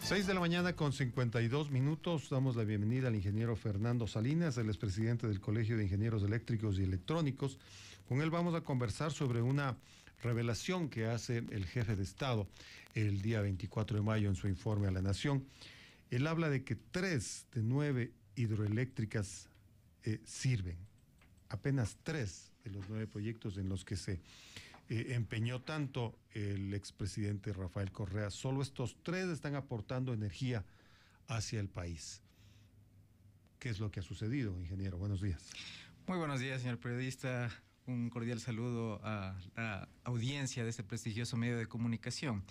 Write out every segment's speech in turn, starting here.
6 de la mañana con 52 minutos. Damos la bienvenida al ingeniero Fernando Salinas, el expresidente del Colegio de Ingenieros Eléctricos y Electrónicos. Con él vamos a conversar sobre una revelación que hace el jefe de Estado el día 24 de mayo en su informe a la Nación. Él habla de que 3 de 9 hidroeléctricas sirven. Apenas 3 de los 9 proyectos en los que se empeñó tanto el expresidente Rafael Correa. Solo estos 3 están aportando energía hacia el país. ¿Qué es lo que ha sucedido, ingeniero? Buenos días. Muy buenos días, señor periodista. Un cordial saludo a la audiencia de este prestigioso medio de comunicación.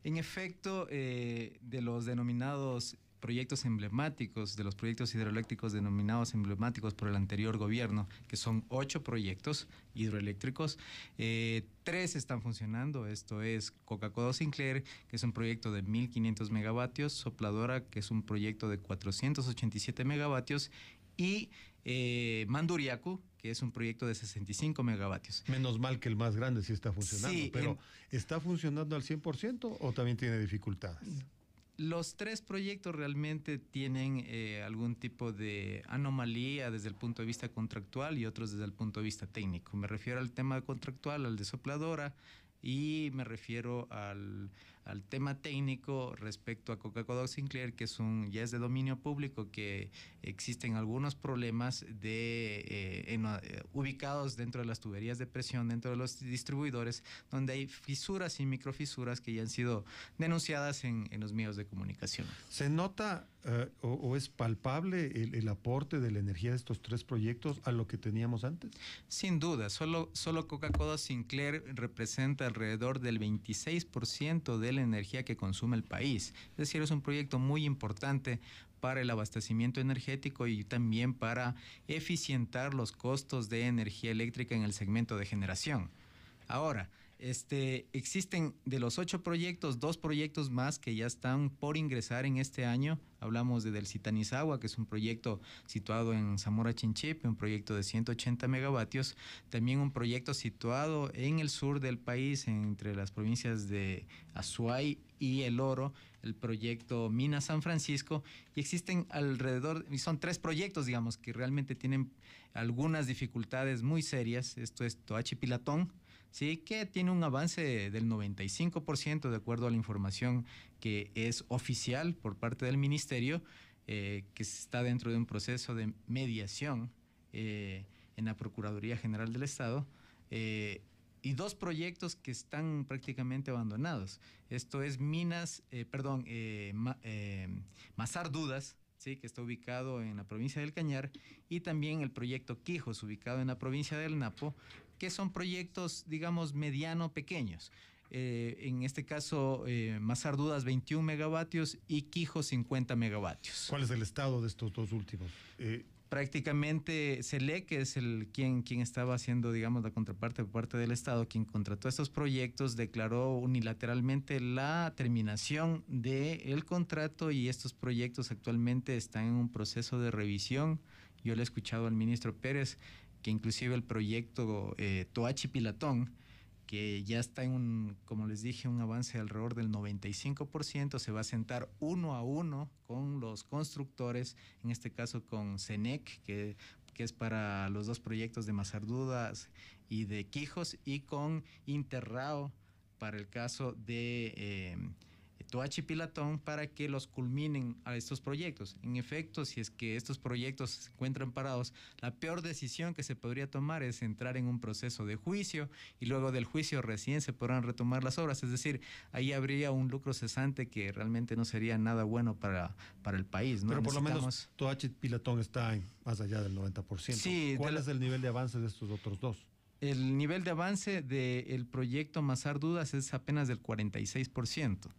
En efecto, de los denominados proyectos emblemáticos, de los proyectos hidroeléctricos denominados emblemáticos por el anterior gobierno, que son 8 proyectos hidroeléctricos, 3 están funcionando. Esto es Coca-Cola Sinclair, que es un proyecto de 1.500 megavatios, Sopladora, que es un proyecto de 487 megavatios, y Manduriacu, que es un proyecto de 65 megavatios. Menos mal que el más grande sí está funcionando, sí, pero ¿está funcionando al 100% o también tiene dificultades? Los 3 proyectos realmente tienen algún tipo de anomalía desde el punto de vista contractual y otros desde el punto de vista técnico. Me refiero al tema contractual, al de Sopladora, y me refiero al tema técnico respecto a Coca-Cola Sinclair, que ya es de dominio público, que existen algunos problemas ubicados dentro de las tuberías de presión, dentro de los distribuidores, donde hay fisuras y microfisuras que ya han sido denunciadas en los medios de comunicación. ¿Se nota o es palpable el aporte de la energía de estos 3 proyectos a lo que teníamos antes? Sin duda, solo Coca-Cola Sinclair representa alrededor del 26% de la energía que consume el país. Es decir, es un proyecto muy importante para el abastecimiento energético y también para eficientar los costos de energía eléctrica en el segmento de generación. Ahora, existen de los 8 proyectos, 2 proyectos más que ya están por ingresar en este año. Hablamos de Del Citanizagua, que es un proyecto situado en Zamora Chinchipe, un proyecto de 180 megavatios. También un proyecto situado en el sur del país, entre las provincias de Azuay y El Oro, el proyecto Mina San Francisco. Y existen son 3 proyectos, digamos, que realmente tienen algunas dificultades muy serias. Esto es Toachi Pilatón, sí, que tiene un avance del 95% de acuerdo a la información que es oficial por parte del ministerio, que está dentro de un proceso de mediación en la Procuraduría General del Estado, y 2 proyectos que están prácticamente abandonados. Esto es Mazar Dudas, sí, que está ubicado en la provincia del Cañar, y también el proyecto Quijos, ubicado en la provincia del Napo, que son proyectos, digamos, mediano-pequeños. En este caso, Mazar Dudas 21 megavatios y Quijos 50 megavatios. ¿Cuál es el estado de estos 2 últimos? Prácticamente SELEC, que es quien estaba haciendo, digamos, la contraparte por parte del Estado, quien contrató estos proyectos, declaró unilateralmente la terminación del contrato, y estos proyectos actualmente están en un proceso de revisión. Yo le he escuchado al ministro Pérez que inclusive el proyecto Toachi Pilatón, que ya está como les dije, un avance de alrededor del 95%, se va a sentar 1 a 1 con los constructores, en este caso con CENEC, que es para los 2 proyectos de Mazar Dudas y de Quijos, y con Interrao para el caso de Toachi Pilatón, para que los culminen a estos proyectos. En efecto, si es que estos proyectos se encuentran parados, la peor decisión que se podría tomar es entrar en un proceso de juicio, y luego del juicio recién se podrán retomar las obras. Es decir, ahí habría un lucro cesante que realmente no sería nada bueno para el país, ¿no? Pero por lo menos Toachi Pilatón está más allá del 90%. Sí, ¿Cuál es el nivel de avance de estos otros 2? El nivel de avance del proyecto Mazar Dudas es apenas del 46%,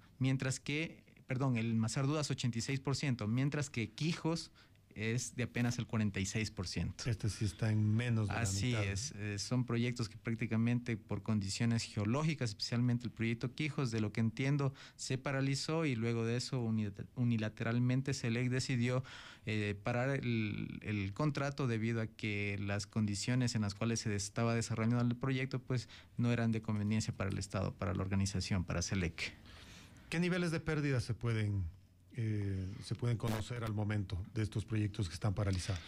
el Mazar Dudas 86%, mientras que Quijos es de apenas el 46%. Este sí está en menos de la mitad. Así es, son proyectos que prácticamente por condiciones geológicas, especialmente el proyecto Quijos, de lo que entiendo, se paralizó, y luego de eso unilateralmente SELEC decidió parar el contrato debido a que las condiciones en las cuales se estaba desarrollando el proyecto pues no eran de conveniencia para el Estado, para la organización, para SELEC. ¿Qué niveles de pérdidas se pueden se pueden conocer al momento de estos proyectos que están paralizados?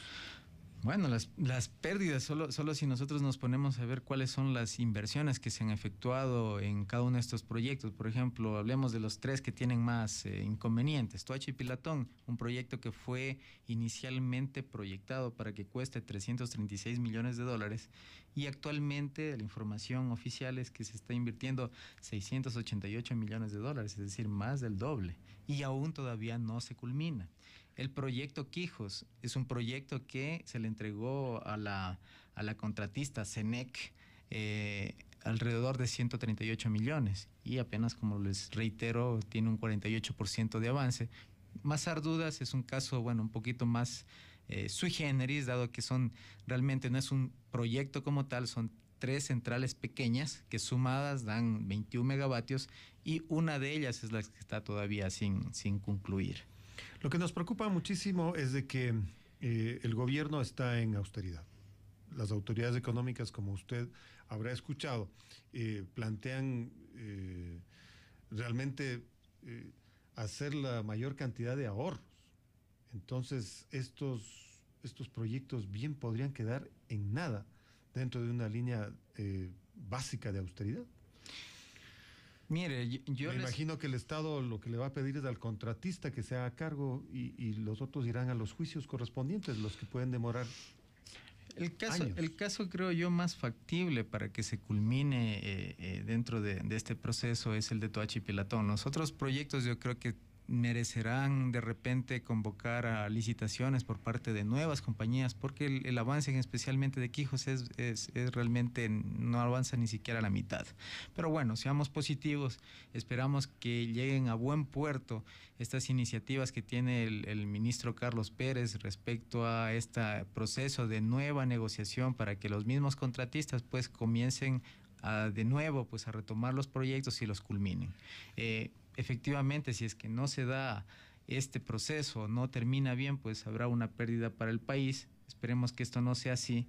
Bueno, las pérdidas, solo si nosotros nos ponemos a ver cuáles son las inversiones que se han efectuado en cada uno de estos proyectos. Por ejemplo, hablemos de los tres que tienen más inconvenientes. Toachi y Pilatón, un proyecto que fue inicialmente proyectado para que cueste 336 millones de dólares y actualmente la información oficial es que se está invirtiendo 688 millones de dólares, es decir, más del doble, y aún todavía no se culmina. El proyecto Quijos es un proyecto que se le entregó a la contratista CENEC alrededor de 138 millones y apenas, como les reitero, tiene un 48% de avance. Mazar Dudas es un caso, bueno, un poquito más sui generis, dado que realmente no es un proyecto como tal, son 3 centrales pequeñas que sumadas dan 21 megavatios y una de ellas es la que está todavía sin concluir. Lo que nos preocupa muchísimo es de que el gobierno está en austeridad. Las autoridades económicas, como usted habrá escuchado, plantean realmente hacer la mayor cantidad de ahorros. Entonces, estos proyectos bien podrían quedar en nada dentro de una línea básica de austeridad. Mire, yo me imagino que el Estado lo que le va a pedir es al contratista que se haga cargo y los otros irán a los juicios correspondientes, los que pueden demorar años. El caso creo yo más factible para que se culmine dentro de este proceso es el de Toachi y Pilatón. Los otros proyectos yo creo que merecerán de repente convocar a licitaciones por parte de nuevas compañías, porque el avance especialmente de Quijos es realmente no avanza ni siquiera a la mitad. Pero bueno, seamos positivos, esperamos que lleguen a buen puerto estas iniciativas que tiene el ministro Carlos Pérez respecto a este proceso de nueva negociación para que los mismos contratistas pues comiencen de nuevo pues a retomar los proyectos y los culminen. Efectivamente, si es que no se da este proceso, no termina bien, pues habrá una pérdida para el país. Esperemos que esto no sea así.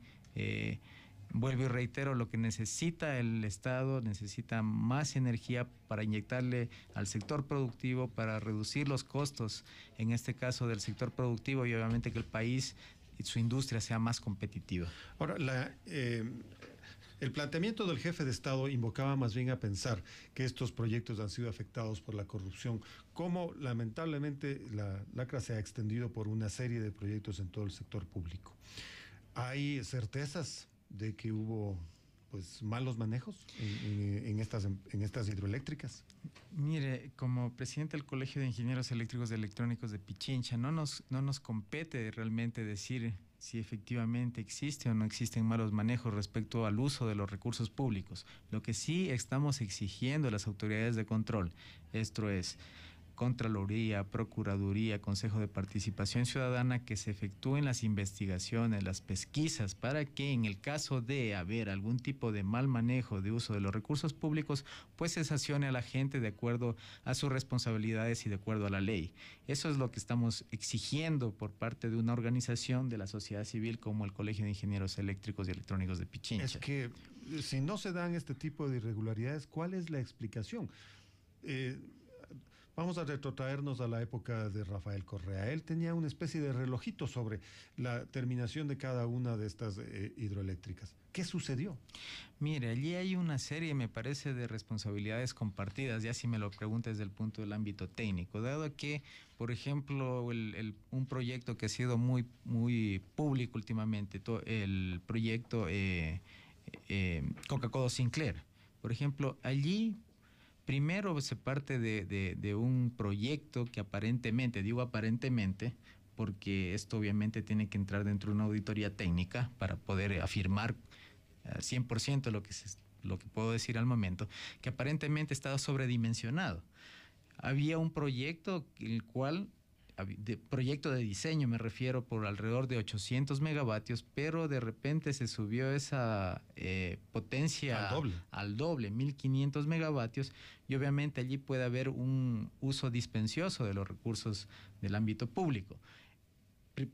Vuelvo y reitero, lo que necesita el Estado, necesita más energía para inyectarle al sector productivo, para reducir los costos, en este caso del sector productivo, y obviamente que el país y su industria sea más competitiva. Ahora, el planteamiento del jefe de Estado invocaba más bien a pensar que estos proyectos han sido afectados por la corrupción, como lamentablemente la lacra se ha extendido por una serie de proyectos en todo el sector público. ¿Hay certezas de que hubo pues malos manejos en estas hidroeléctricas? Mire, como presidente del Colegio de Ingenieros Eléctricos y Electrónicos de Pichincha, no nos compete realmente decir si efectivamente existe o no existen malos manejos respecto al uso de los recursos públicos. Lo que sí estamos exigiendo a las autoridades de control, esto es Contraloría, Procuraduría, Consejo de Participación Ciudadana, que se efectúen las investigaciones, las pesquisas, para que en el caso de haber algún tipo de mal manejo de uso de los recursos públicos, pues se sancione a la gente de acuerdo a sus responsabilidades y de acuerdo a la ley. Eso es lo que estamos exigiendo por parte de una organización de la sociedad civil como el Colegio de Ingenieros Eléctricos y Electrónicos de Pichincha. Es que si no se dan este tipo de irregularidades, ¿cuál es la explicación? Vamos a retrotraernos a la época de Rafael Correa. Él tenía una especie de relojito sobre la terminación de cada una de estas hidroeléctricas. ¿Qué sucedió? Mire, allí hay una serie, me parece, de responsabilidades compartidas, ya si me lo preguntas desde el punto del ámbito técnico, dado que, por ejemplo, un proyecto que ha sido muy público últimamente, el proyecto Coca-Cola Sinclair. Por ejemplo, allí primero se parte de un proyecto que aparentemente, digo aparentemente, porque esto obviamente tiene que entrar dentro de una auditoría técnica para poder afirmar 100% lo que puedo decir al momento, que aparentemente estaba sobredimensionado. Había un proyecto, el cual, proyecto de diseño me refiero, por alrededor de 800 megavatios, pero de repente se subió esa potencia al doble, 1500 megavatios, y obviamente allí puede haber un uso dispensioso de los recursos del ámbito público.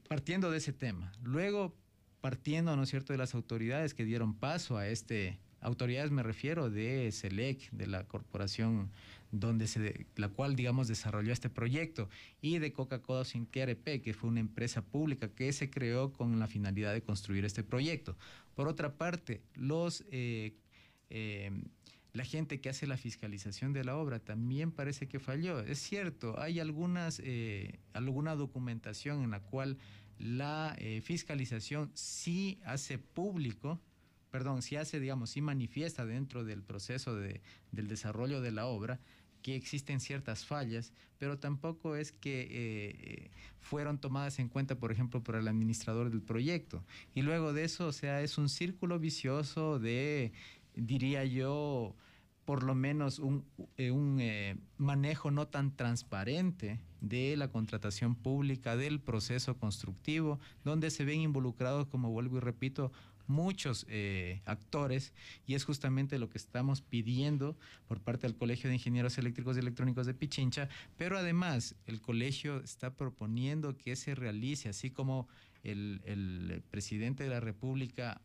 Partiendo de ese tema, luego partiendo, ¿no es cierto?, de las autoridades que dieron paso a este autoridades me refiero de SELEC, de la corporación la cual, digamos, desarrolló este proyecto, y de Coca-Coda Sinclair EP, que fue una empresa pública que se creó con la finalidad de construir este proyecto. Por otra parte, la gente que hace la fiscalización de la obra también parece que falló. Es cierto, hay alguna documentación en la cual la fiscalización sí manifiesta dentro del proceso del desarrollo de la obra que existen ciertas fallas, pero tampoco es que fueron tomadas en cuenta, por ejemplo, por el administrador del proyecto. Y luego de eso, o sea, es un círculo vicioso de, diría yo, por lo menos un manejo no tan transparente de la contratación pública, del proceso constructivo, donde se ven involucrados, como vuelvo y repito, muchos actores, y es justamente lo que estamos pidiendo por parte del Colegio de Ingenieros Eléctricos y Electrónicos de Pichincha, pero además el colegio está proponiendo que se realice, así como el presidente de la República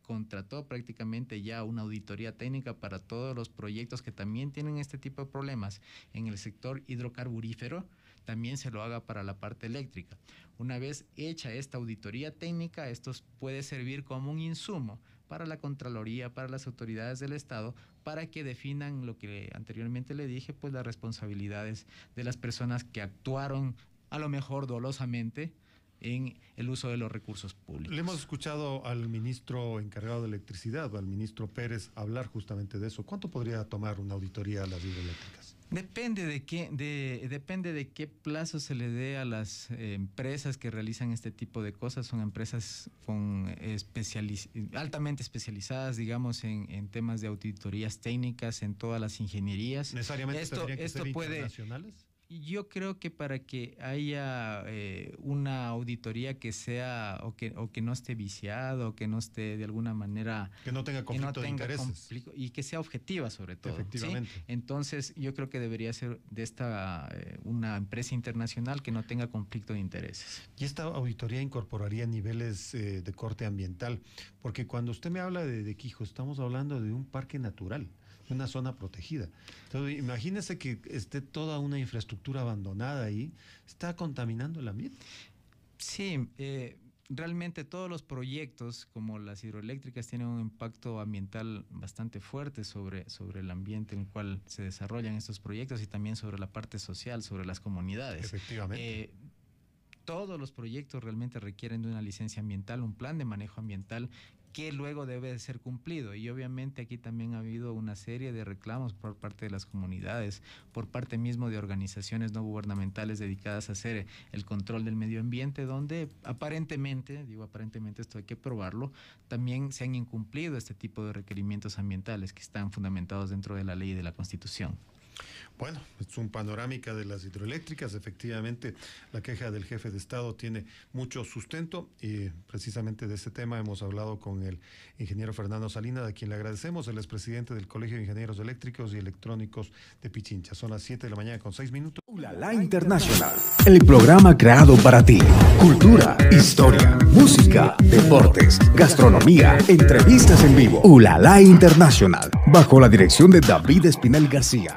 contrató prácticamente ya una auditoría técnica para todos los proyectos que también tienen este tipo de problemas en el sector hidrocarburífero, también se lo haga para la parte eléctrica. Una vez hecha esta auditoría técnica, esto puede servir como un insumo para la Contraloría, para las autoridades del Estado, para que definan lo que anteriormente le dije, pues las responsabilidades de las personas que actuaron a lo mejor dolosamente en el uso de los recursos públicos. Le hemos escuchado al ministro encargado de electricidad, o al ministro Pérez, hablar justamente de eso. ¿Cuánto podría tomar una auditoría a las hidroeléctricas? Depende de qué plazo se le dé a las empresas que realizan este tipo de cosas. Son empresas altamente especializadas, digamos, en temas de auditorías técnicas, en todas las ingenierías. ¿Necesariamente tendrían que ser internacionales? Yo creo que para que haya una auditoría que sea o que no esté viciado, o que no esté de alguna manera... Que no tenga conflicto de intereses. Y que sea objetiva sobre todo. Efectivamente. ¿Sí? Entonces yo creo que debería ser una empresa internacional que no tenga conflicto de intereses. Y esta auditoría incorporaría niveles de corte ambiental, porque cuando usted me habla de Quijo, estamos hablando de un parque natural, una zona protegida. Entonces, imagínese que esté toda una infraestructura abandonada ahí, está contaminando el ambiente. Sí, realmente todos los proyectos, como las hidroeléctricas, tienen un impacto ambiental bastante fuerte sobre el ambiente en el cual se desarrollan estos proyectos y también sobre la parte social, sobre las comunidades. Efectivamente. Todos los proyectos realmente requieren de una licencia ambiental, un plan de manejo ambiental que luego debe de ser cumplido. Y obviamente aquí también ha habido una serie de reclamos por parte de las comunidades, por parte mismo de organizaciones no gubernamentales dedicadas a hacer el control del medio ambiente, donde aparentemente, esto hay que probarlo, también se han incumplido este tipo de requerimientos ambientales que están fundamentados dentro de la ley y de la Constitución. Bueno, es un panorámica de las hidroeléctricas. Efectivamente, la queja del jefe de Estado tiene mucho sustento y precisamente de este tema hemos hablado con el ingeniero Fernando Salinas, a quien le agradecemos. Él es presidente del Colegio de Ingenieros Eléctricos y Electrónicos de Pichincha. Son las 7 de la mañana con 6 minutos. Ulala Internacional, el programa creado para ti. Cultura, historia, música, deportes, gastronomía, entrevistas en vivo. Ulala Internacional, bajo la dirección de David Espinel García.